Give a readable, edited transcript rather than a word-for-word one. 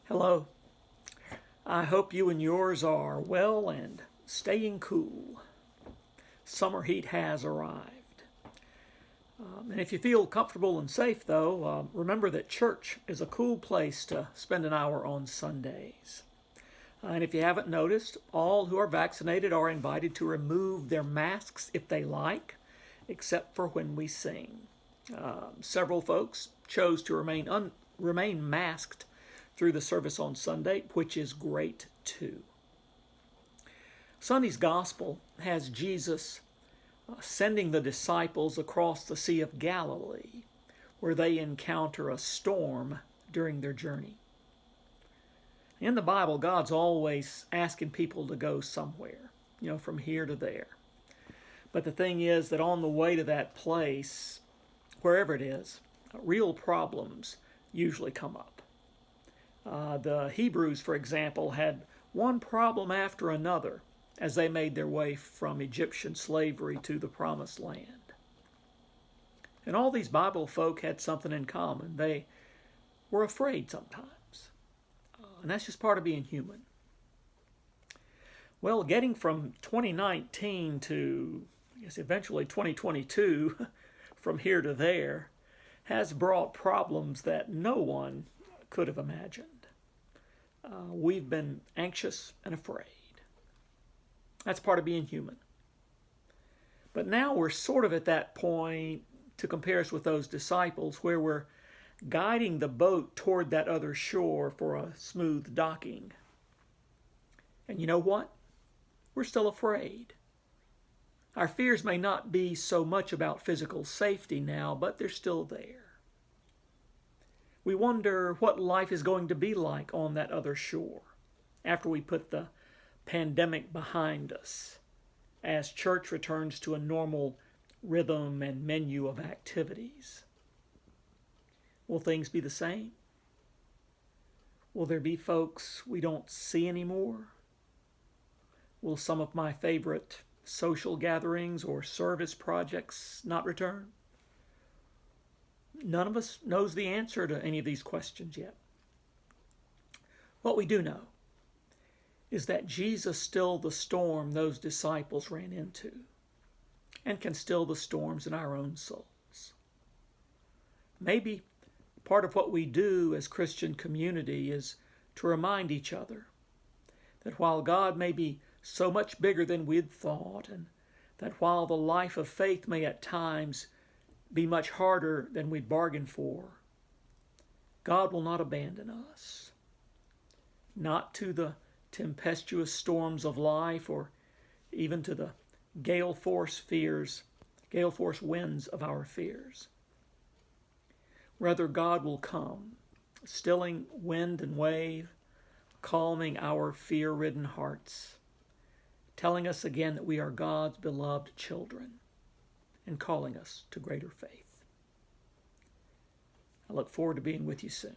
Hello. I hope you and yours are well and staying cool. Summer heat has arrived. And if you feel comfortable and safe, though, remember that church is a cool place to spend an hour on Sundays. And if you haven't noticed, all who are vaccinated are invited to remove their masks if they like, except for when we sing. Several folks chose to remain masked through the service on Sunday, which is great too. Sunday's gospel has Jesus sending the disciples across the Sea of Galilee, where they encounter a storm during their journey. In the Bible, God's always asking people to go somewhere, from here to there. But the thing is that on the way to that place, wherever it is, real problems usually come up. The Hebrews, for example, had one problem after another as they made their way from Egyptian slavery to the Promised Land. And all these Bible folk had something in common. They were afraid sometimes. And that's just part of being human. Well, getting from 2019 to, eventually 2022, from here to there, has brought problems that no one could have imagined. We've been anxious and afraid. That's part of being human. But now we're sort of at that point, to compare us with those disciples, where we're guiding the boat toward that other shore for a smooth docking. And you know what? We're still afraid. Our fears may not be so much about physical safety now, but they're still there. We wonder what life is going to be like on that other shore after we put the pandemic behind us, as church returns to a normal rhythm and menu of activities. Will things be the same? Will there be folks we don't see anymore? Will some of my favorite social gatherings or service projects not return? None of us knows the answer to any of these questions yet. What we do know is that Jesus stilled the storm those disciples ran into and can still the storms in our own souls. Maybe part of what we do as Christian community is to remind each other that while God may be so much bigger than we'd thought, and that while the life of faith may at times be much harder than we'd bargained for, God will not abandon us. Not to the tempestuous storms of life, or even to the gale force winds of our fears. Rather, God will come, stilling wind and wave, calming our fear-ridden hearts, telling us again that we are God's beloved children, and calling us to greater faith. I look forward to being with you soon.